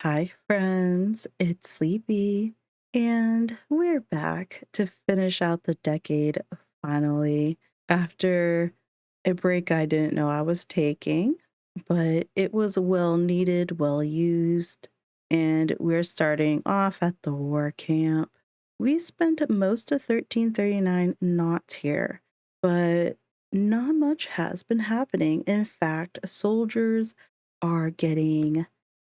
Hi, friends. It's Sleepy, and we're back to finish out the decade finally after a break I didn't know I was taking, but it was well needed, well used, and we're starting off at the war camp. We spent most of 1339 not here, but not much has been happening. In fact, soldiers are getting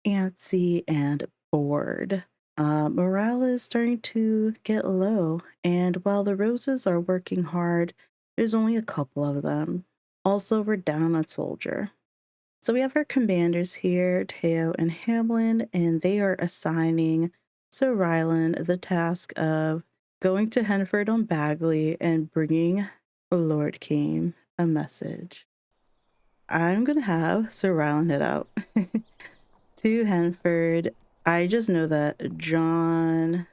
antsy and bored. Morale is starting to get low, and while the roses are working hard, there's only a couple of them. Also, we're down a soldier. So we have our commanders here, Teo and Hamlin, and they are assigning Sir Ryland the task of going to Henford on Bagley and bringing Lord Kane a message. I'm gonna have Sir Ryland head out to Henford. I just know that John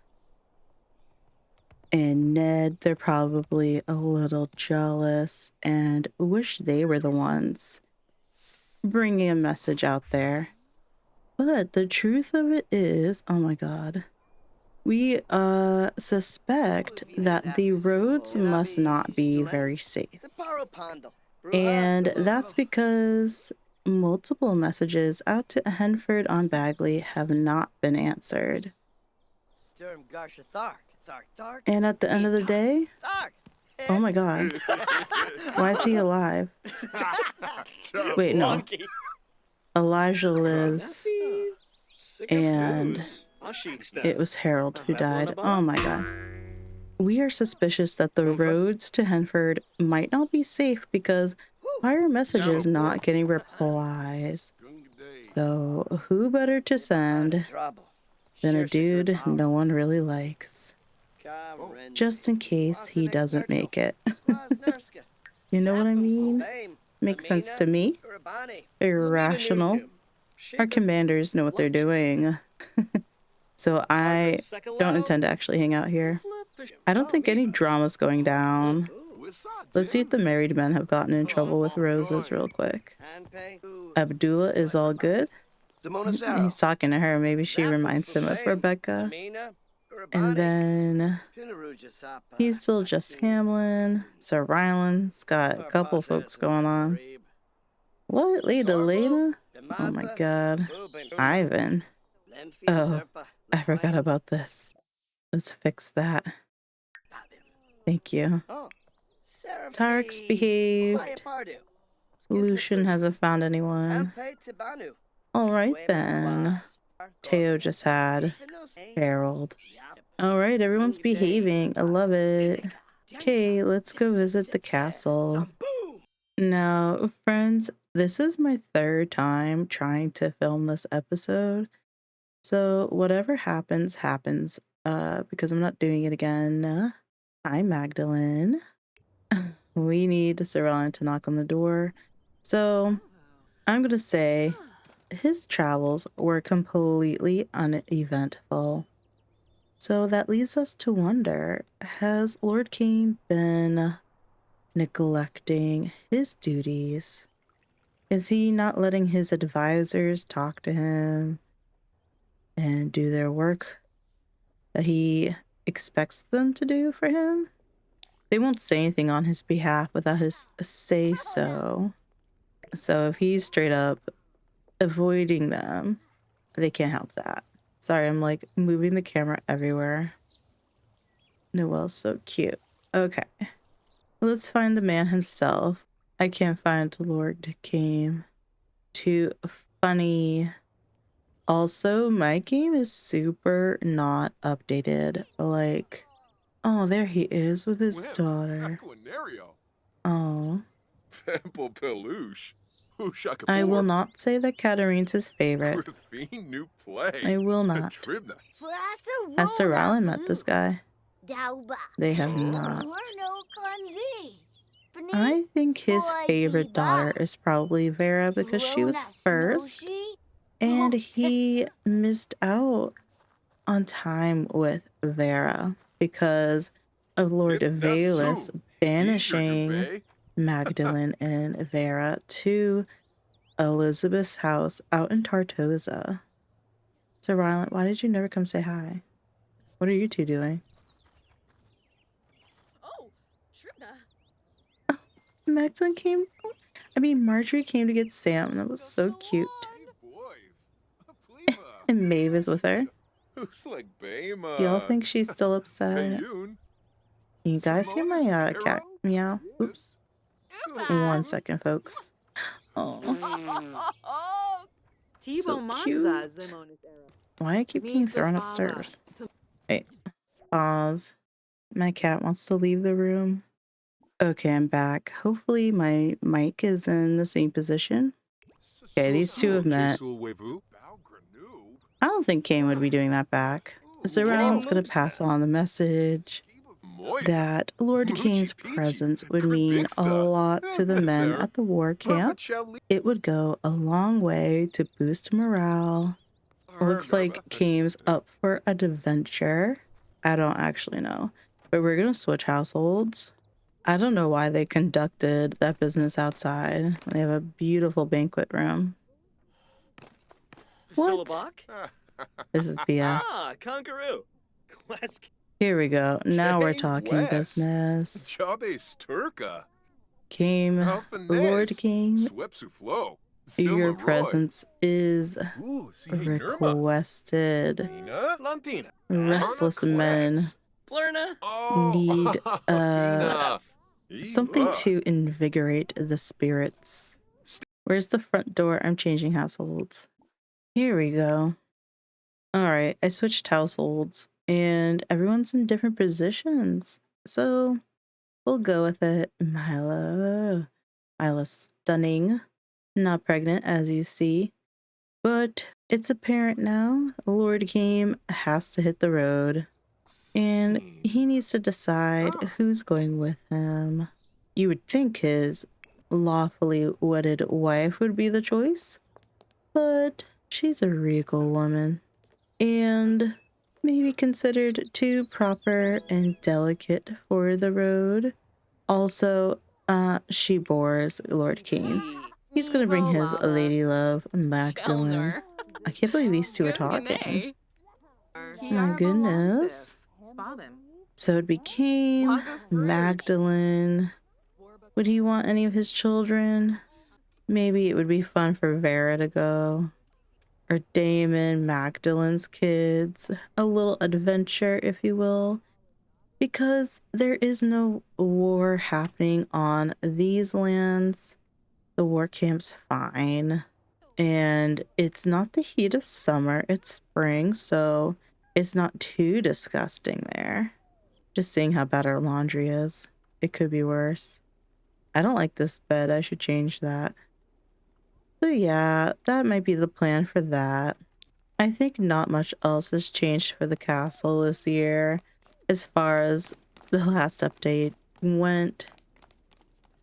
and Ned, they're probably a little jealous and wish they were the ones bringing a message out there. But the truth of it is, oh my god, we suspect that the roads must not be very safe. And that's because multiple messages out to Henford on Bagley have not been answered. And at the end of the day, oh my god, why is he alive? Wait, no. Elijah lives, and it was Harold who died. Oh my god. We are suspicious that the roads to Henford might not be safe because our message is not getting replies. So who better to send than a dude no one really likes? Just in case he doesn't make it. You know what I mean? Makes sense to me. Irrational. Our commanders know what they're doing. So I don't intend to actually hang out here. I don't think any drama's going down. Let's see if the married men have gotten in trouble with roses real quick. Abdullah is all good. He's talking to her. Maybe she reminds him of Rebecca. And then he's still just Hamlin. Sir Ryland's got a couple folks going on. What? Lady Lena? Oh my god. Ivan. Oh, I forgot about this. Let's fix that. Thank you. Tarek's behaved. Lucian hasn't found anyone. Alright then. Teo just had Harold. Alright, everyone's behaving. I love it. Okay, let's go visit the castle. Now, friends, this is my third time trying to film this episode. So whatever happens, happens. Because I'm not doing it again. Hi, Magdalene. We need Sir Ellen to knock on the door. So I'm gonna say his travels were completely uneventful. So that leads us to wonder, has Lord Kane been neglecting his duties? Is he not letting his advisors talk to him and do their work that he expects them to do for him? They won't say anything on his behalf without his say-so. So if he's straight up avoiding them, they can't help that. Sorry, I'm like moving the camera everywhere. Noelle's so cute. Okay. Let's find the man himself. I can't find Lord Kane. Too funny. Also, my game is super not updated. Like, oh, there he is with his daughter. Oh. I will not say that Katarine's his favorite. I will not. Has Sir Ryland met this guy? They have not. I think his favorite daughter is probably Vera because she was first, and he missed out on time with Vera because of Lord Valus banishing Magdalene and Vera to Elizabeth's house out in Tartosa. So Rylan, why did you never come say hi? What are you two doing? Oh, Trina. Maxwell came. I mean, Marjorie came to get Sam, and that was so cute. And Maeve is with her. Do y'all think she's still upset? You guys hear my cat meow? Oops. 1 second, folks. Oh, so cute. Why I keep getting thrown upstairs? Wait, pause. My cat wants to leave the room. Okay, I'm back. Hopefully my mic is in the same position. Okay, these two have met. I don't think Kane would be doing that back. So Rylan's gonna pass on the message that Lord Kane's presence would mean a lot to the men at the war camp. It would go a long way to boost morale. It looks like Kane's up for an adventure. I don't actually know, but we're gonna switch households. I don't know why they conducted that business outside. They have a beautiful banquet room. What? This is BS. Ah, Conqueroo. Here we go. Now we're talking business. Kane, Lord King, your presence is requested. Restless men need something to invigorate the spirits. Where's the front door? I'm changing households. Here we go. Alright, I switched households and everyone's in different positions. So we'll go with it. Myla. Myla's stunning. Not pregnant, as you see. But it's apparent now. Lord Game has to hit the road. And he needs to decide who's going with him. You would think his lawfully wedded wife would be the choice. But she's a regal woman. And maybe considered too proper and delicate for the road. Also, she bores Lord Kane. He's gonna bring his lady love, Magdalene. I can't believe these two are talking. My goodness. So it'd be Kane, Magdalene. Would he want any of his children? Maybe it would be fun for Vera to go. Or Damon, Magdalene's kids. A little adventure, if you will. Because there is no war happening on these lands. The war camp's fine. And it's not the heat of summer, it's spring, so it's not too disgusting there. Just seeing how bad our laundry is. It could be worse. I don't like this bed, I should change that. So yeah, that might be the plan for that. I think not much else has changed for the castle this year as far as the last update went,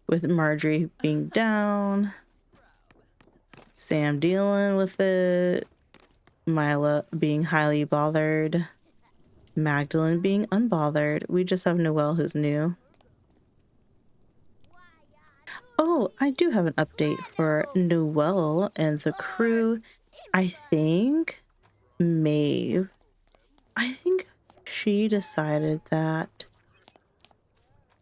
with Marjorie being down, Sam dealing with it, Myla being highly bothered, Magdalene being unbothered. We just have Noelle who's new. Oh, I do have an update for Noelle and the crew. I think Maeve, I think she decided that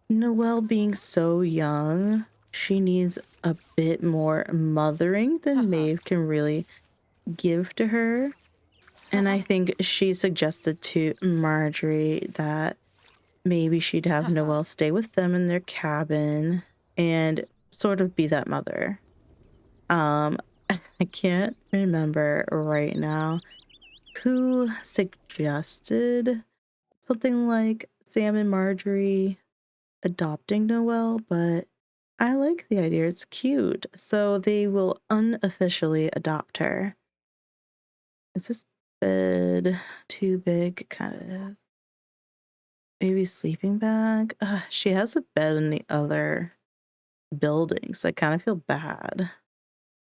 Noelle being so young, she needs a bit more mothering than Maeve can really give to her. And I think she suggested to Marjorie that maybe she'd have Noelle stay with them in their cabin and sort of be that mother. I can't remember right now who suggested something like Sam and Marjorie adopting Noelle, but I like the idea. It's cute. So they will unofficially adopt her. Is this bed too big? Kind of is. Maybe sleeping bag? She has a bed in the other building, so I kind of feel bad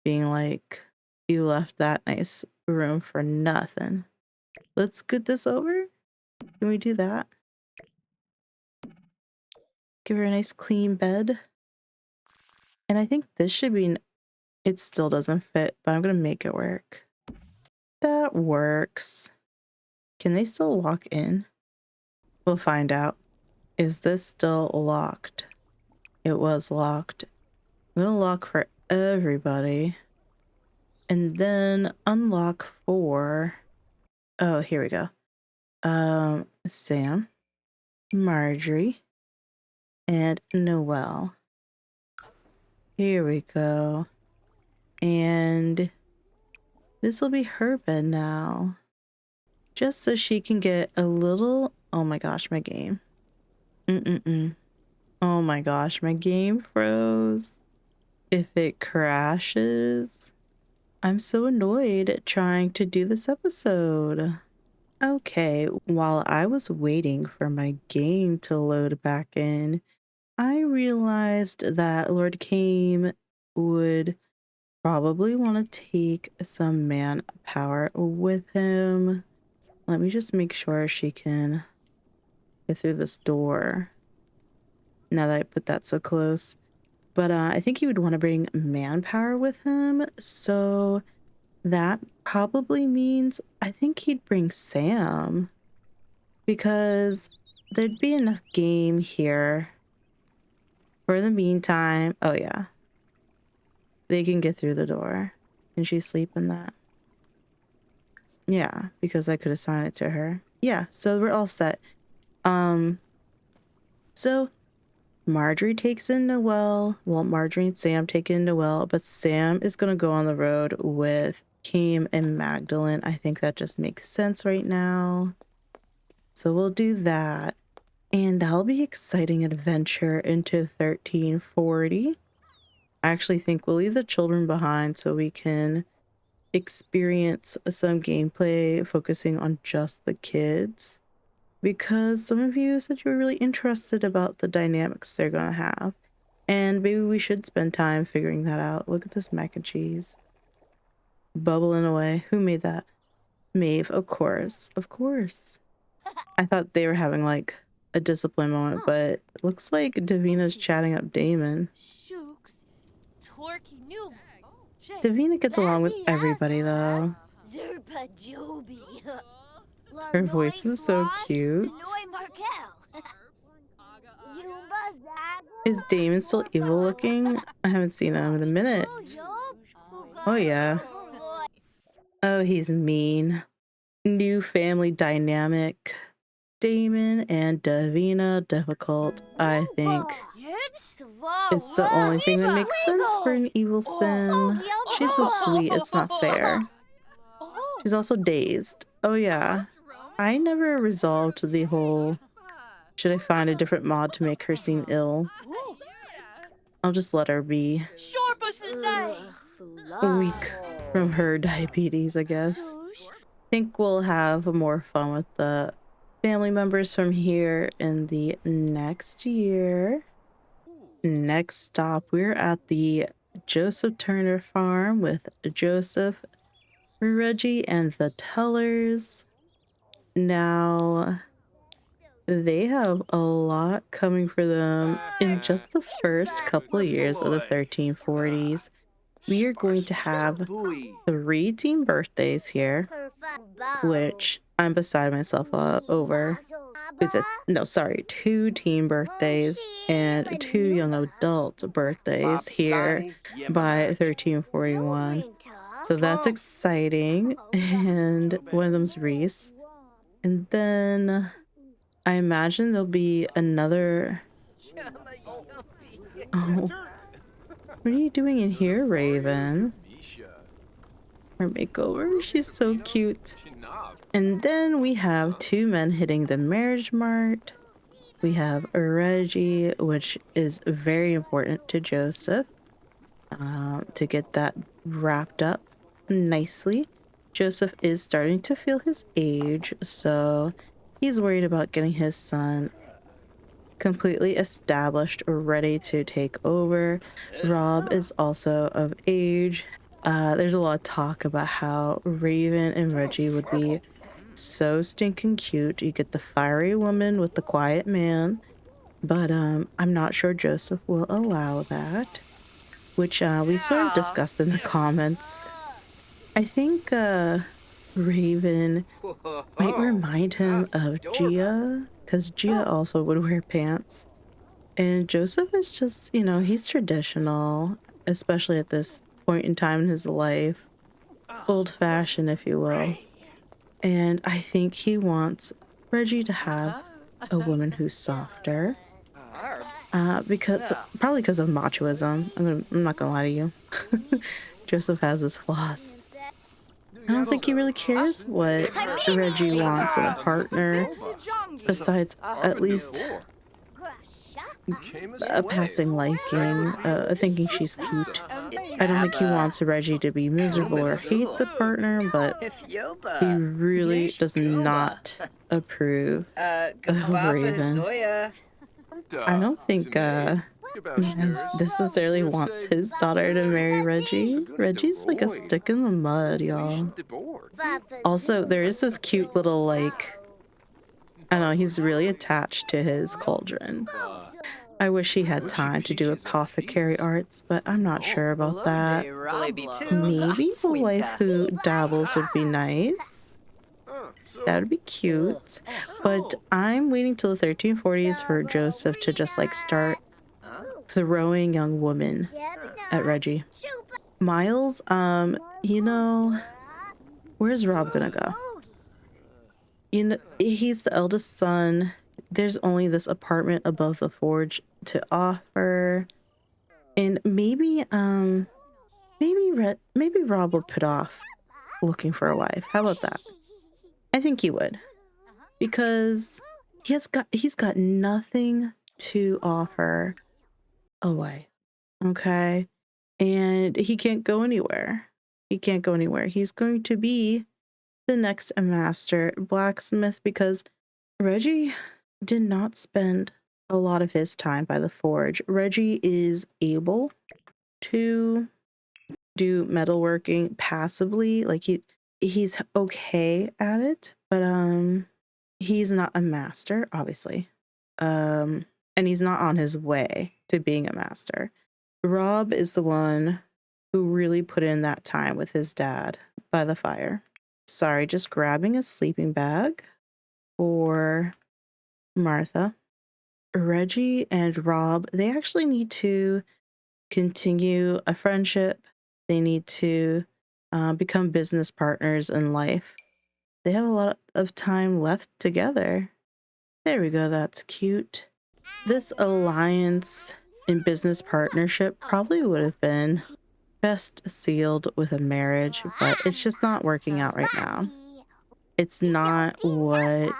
being like, you left that nice room for nothing. Let's scoot this over. Can we do that? Give her a nice clean bed. And I think this should be, it still doesn't fit, but I'm gonna make it work. That works. Can they still walk in? We'll find out. Is this still locked? It was locked. I'm gonna lock for everybody. And then unlock for... Oh, here we go. Sam, Marjorie, and Noelle. Here we go. And this will be her bed now. Just so she can get a little... Oh my gosh, my game. Oh my gosh, my game froze. If it crashes, I'm so annoyed trying to do this episode. Okay, while I was waiting for my game to load back in, I realized that Lord Kane would probably want to take some manpower with him. Let me just make sure she can get through this door. Now that I put that so close. But I think he would want to bring manpower with him. So that probably means I think he'd bring Sam. Because there'd be enough game here. For the meantime, oh yeah. They can get through the door. Can she sleep in that? Yeah, because I could assign it to her. Yeah, so we're all set. So Marjorie takes in Noelle. Well, Marjorie and Sam take in Noelle, but Sam is going to go on the road with Kane and Magdalene. I think that just makes sense right now. So we'll do that. And that'll be exciting adventure into 1340. I actually think we'll leave the children behind so we can experience some gameplay focusing on just the kids. Because some of you said you were really interested about the dynamics they're gonna have. And maybe we should spend time figuring that out. Look at this mac and cheese. Bubbling away. Who made that? Maeve, of course. Of course. I thought they were having like a discipline moment, but it looks like Davina's chatting up Damon. Davina gets along with everybody though. Her voice is so cute. Is Damon still evil looking? I haven't seen him in a minute. Oh yeah. Oh, he's mean. New family dynamic. Damon and Davina difficult, I think. It's the only thing that makes sense for an evil sim. She's so sweet, it's not fair. She's also dazed. Oh yeah. I never resolved the whole, should I find a different mod to make her seem ill? I'll just let her be. Weak from her diabetes, I guess. Think we'll have more fun with the family members from here in the next year. Next stop, we're at the Joseph Turner farm with Joseph, Reggie, and the Tellers. Now, they have a lot coming for them in just the first couple of years of the 1340s. We are going to have 3 teen birthdays here, which I'm beside myself over. Is it? No, sorry, 2 teen birthdays and 2 young adult birthdays here by 1341. So that's exciting. And one of them's Reese. And then I imagine there'll be another... Oh. What are you doing in here, Raven? Her makeover? She's so cute. And then we have 2 men hitting the marriage mart. We have Reggie, which is very important to Joseph, to get that wrapped up nicely. Joseph is starting to feel his age, so he's worried about getting his son completely established or ready to take over. Rob is also of age. There's a lot of talk about how Raven and Reggie would be so stinking cute. You get the fiery woman with the quiet man, but I'm not sure Joseph will allow that, which we sort of discussed in the comments. I think Raven might remind him of Gia, because Gia also would wear pants. And Joseph is just, you know, he's traditional, especially at this point in time in his life. Old-fashioned, if you will. And I think he wants Reggie to have a woman who's softer. Probably because of machoism. I'm not gonna lie to you. Joseph has his flaws. I don't think he really cares what Reggie wants in a partner, besides at least a passing liking, thinking she's cute. I don't think he wants Reggie to be miserable or hate the partner, but he really does not approve of Raven. I don't think necessarily wants his daughter to marry Reggie. Reggie's like a stick in the mud, y'all. Also, there is this cute little, like, I don't know, he's really attached to his cauldron. I wish he had time to do apothecary arts, but I'm not sure about that. Maybe a wife who dabbles would be nice. That would be cute. But I'm waiting till the 1340s for Joseph to just like start throwing young women at Reggie. Miles, you know, where's Rob gonna go? You know, he's the eldest son. There's only this apartment above the forge to offer. And maybe Rob would put off looking for a wife. How about that? I think he would. Because he's got nothing to offer a wife. Okay? And he can't go anywhere. He can't go anywhere. He's going to be the next master blacksmith because Reggie did not spend a lot of his time by the forge. Reggie is able to do metalworking passively. Like he's okay at it, but he's not a master, obviously. And he's not on his way to being a master. Rob is the one who really put in that time with his dad by the fire. Sorry, just grabbing a sleeping bag for Martha. Reggie and Rob, they actually need to continue a friendship. They need to become business partners in life. They have a lot of time left together. There we go, that's cute. This alliance and business partnership probably would have been best sealed with a marriage, but it's just not working out right now. It's not what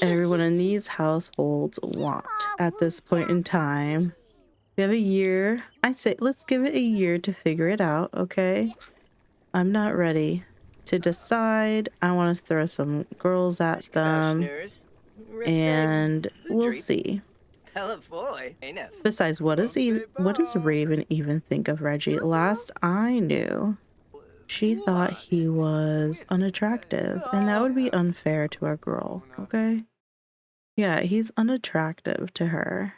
everyone in these households want at this point in time. We have a year. I say let's give it a year to figure it out, okay? I'm not ready to decide. I want to throw some girls at them, and we'll see. Besides, what does Raven even think of Reggie? Last I knew, she thought he was unattractive, and that would be unfair to our girl, okay? Yeah, he's unattractive to her.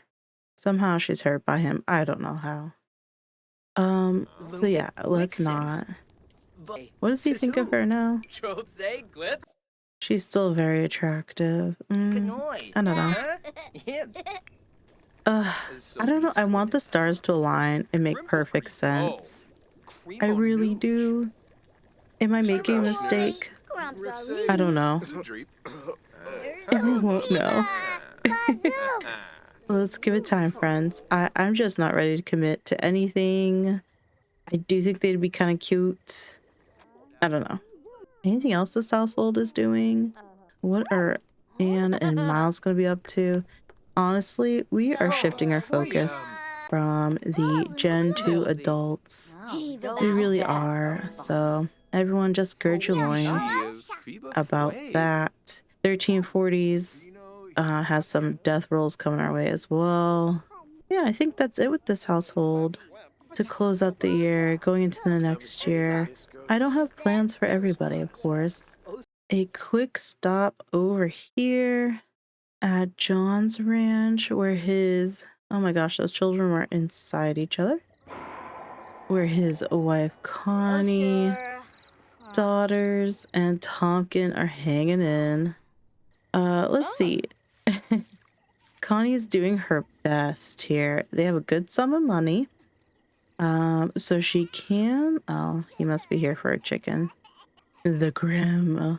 Somehow she's hurt by him. I don't know how. So yeah, let's not. What does he think of her now? She's still very attractive. I don't know. I don't know. I want the stars to align and make perfect sense. I really do. Am I making a mistake? I don't know. Everyone won't know. Let's give it time, friends. I'm just not ready to commit to anything. I do think they'd be kind of cute. I don't know. Anything else this household is doing? What are Anne and Miles going to be up to? Honestly, we are shifting our focus from the Gen 2 adults. We really are. So everyone just gird your loins about that. 1340's has some death rolls coming our way as well. Yeah, I think that's it with this household. To close out the year, going into the next year. I don't have plans for everybody, of course. A quick stop over here at John's ranch where his, oh my gosh, those children were inside each other. Where his wife Connie daughters and Tompkin are hanging in. Let's see. Connie's doing her best here. They have a good sum of money. So she can... Oh, he must be here for a chicken. The grandma.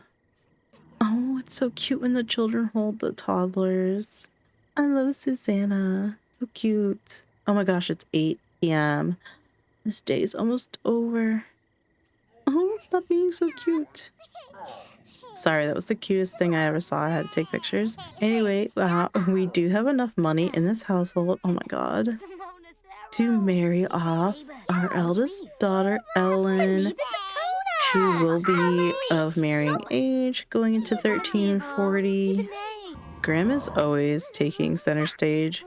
Oh, it's so cute when the children hold the toddlers. I love Susanna. So cute. Oh my gosh, it's 8 p.m. This day's almost over. Oh, stop being so cute. Sorry, that was the cutest thing I ever saw. I had to take pictures. Anyway, we do have enough money in this household. Oh my god. To marry off our eldest daughter, Ellen. She will be of marrying age, going into 1340. Grandma's always taking center stage.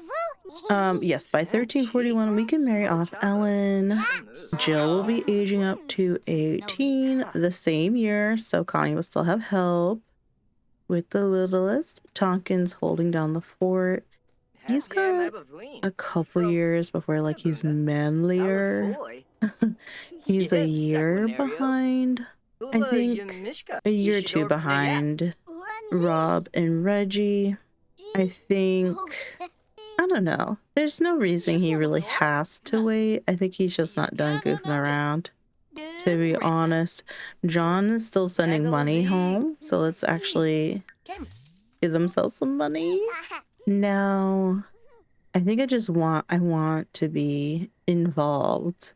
Yes, by 1341, we can marry off Ellen. Jill will be aging up to 18 the same year, so Connie will still have help with the littlest. Tompkins holding down the fort. He's got a couple years before, like, he's manlier. He's a year behind. I think a year or two behind Rob and Reggie. I think... I don't know. There's no reason he really has to wait. I think he's just not done goofing around. To be honest, John is still sending money home, so let's actually give themselves some money. Now, I think I want to be involved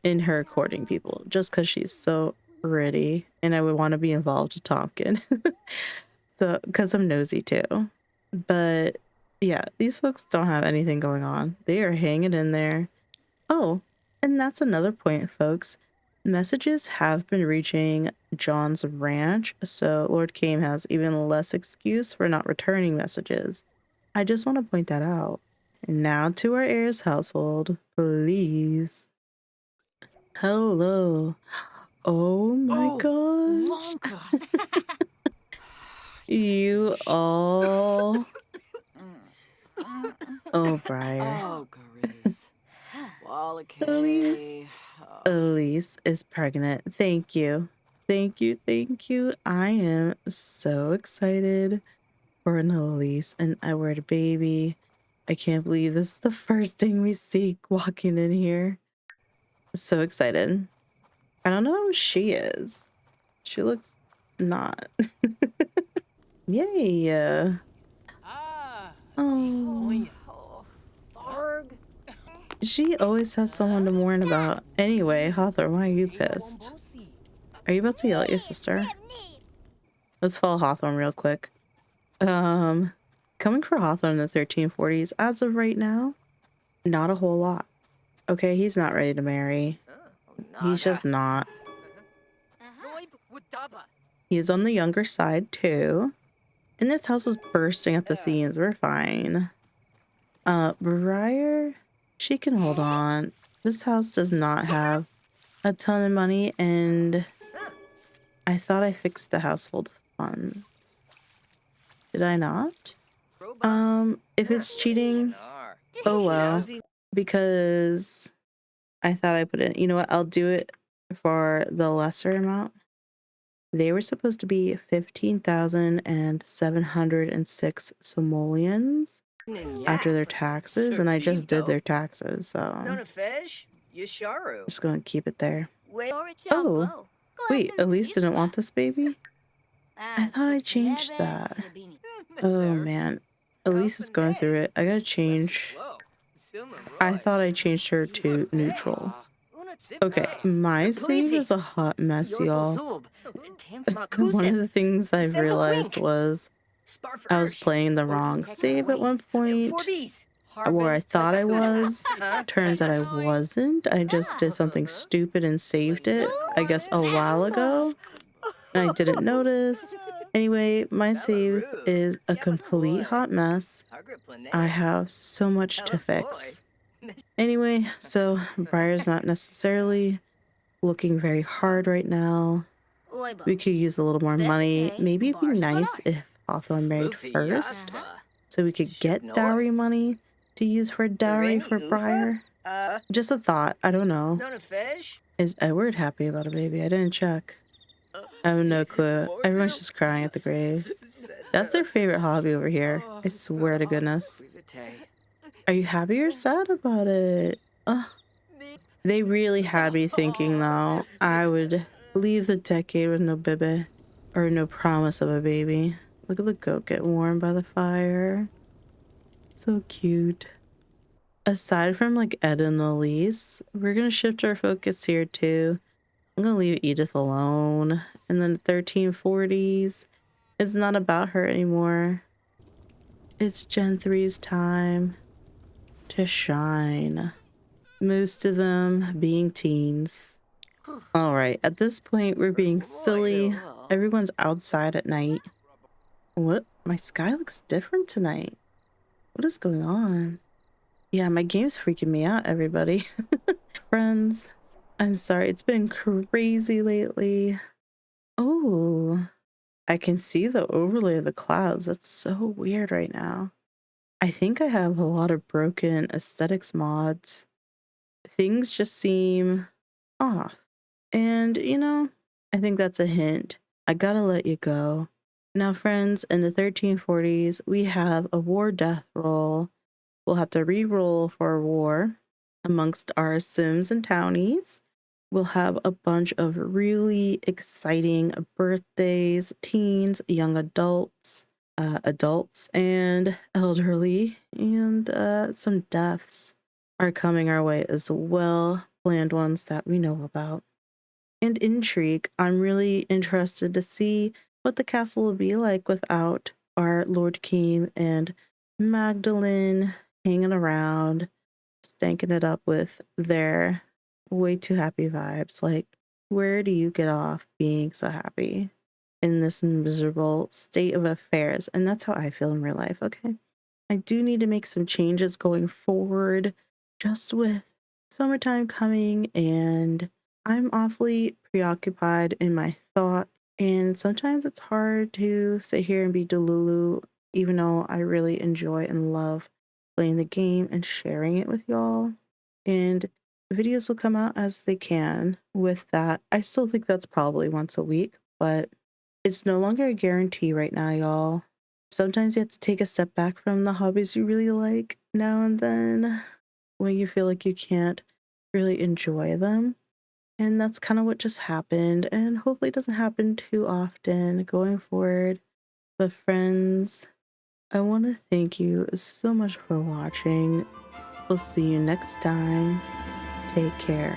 in her courting people, just because she's so pretty, and I would want to be involved with Tompkin. So, because I'm nosy too. But yeah, these folks don't have anything going on. They are hanging in there. Oh, and that's another point, folks. Messages have been reaching John's ranch, so Lord Kane has even less excuse for not returning messages. I just want to point that out. And now to our heir's household, please. Hello. Oh my gosh. You all... Oh, Briar. Elise is pregnant. Thank you. Thank you. Thank you. I am so excited for an Elise and Edward baby. I can't believe this is the first thing we see walking in here. So excited. I don't know who she is. She looks not. Yay. Oh. She always has someone to mourn about. Anyway, Hawthorne, why are you pissed? Are you about to yell at your sister? Let's follow Hawthorne real quick. Coming for Hawthorne in the 1340s, as of right now, not a whole lot. Okay, he's not ready to marry. He's just not. He's on the younger side, too. And this house is bursting at the seams. We're fine. Briar, she can hold on. This house does not have a ton of money, and I thought I fixed the household funds. Did I not? If it's cheating, oh well. Because I thought I put in, you know what, I'll do it for the lesser amount. They were supposed to be 15,706 simoleons after their taxes, and I just did their taxes, so I'm just gonna keep it there. Oh, wait, Elise didn't want this baby? I thought I changed that. Oh man, Elise is going through it. I gotta change. I thought I changed her to neutral. Okay, my save is a hot mess, y'all. One of the things I realized was I was playing the wrong save at one point, where I thought I was. Turns out I wasn't. I just did something stupid and saved it, I guess, a while ago, and I didn't notice. Anyway, my save is a complete hot mess. I have so much to fix. Anyway, so Briar's not necessarily looking very hard right now. We could use a little more money. Maybe it'd be nice if Hawthorne married first, so we could get dowry money to use for dowry for Briar. Just a thought. I don't know. Is Edward happy about a baby? I didn't check. I have no clue. Everyone's just crying at the graves. That's their favorite hobby over here. I swear to goodness. Are you happy or sad about it? Ugh. They really had me thinking, though, I would leave the decade with no baby. Or no promise of a baby. Look at the goat get warm by the fire. So cute. Aside from like Ed and Elise, we're gonna shift our focus here too. I'm gonna leave Edith alone. And then 1340's, it's not about her anymore. It's Gen 3's time to shine. Most of them being teens. All right, at this point, we're being silly. Everyone's outside at night. What? My sky looks different tonight. What is going on? Yeah, my game's freaking me out, everybody. Friends, I'm sorry. It's been crazy lately. Oh, I can see the overlay of the clouds. That's so weird right now. I think I have a lot of broken aesthetics mods. Things just seem off. And, you know, I think that's a hint. I gotta let you go. Now, friends, in the 1340's, we have a war death roll. We'll have to re-roll for a war amongst our Sims and Townies. We'll have a bunch of really exciting birthdays, teens, young adults, adults and elderly, and some deaths are coming our way as well, planned ones that we know about. And intrigue, I'm really interested to see what the castle will be like without our Lord Kane and Magdalene hanging around, stanking it up with their way too happy vibes. Like, where do you get off being so happy in this miserable state of affairs? And that's how I feel in real life, okay? I do need to make some changes going forward, just with summertime coming, and I'm awfully preoccupied in my thoughts. And sometimes it's hard to sit here and be delulu, even though I really enjoy and love playing the game and sharing it with y'all. And videos will come out as they can. With that, I still think that's probably once a week, but it's no longer a guarantee right now, y'all. Sometimes you have to take a step back from the hobbies you really like now and then when you feel like you can't really enjoy them. And that's kind of what just happened, and hopefully it doesn't happen too often going forward. But friends, I want to thank you so much for watching. We'll see you next time. Take care.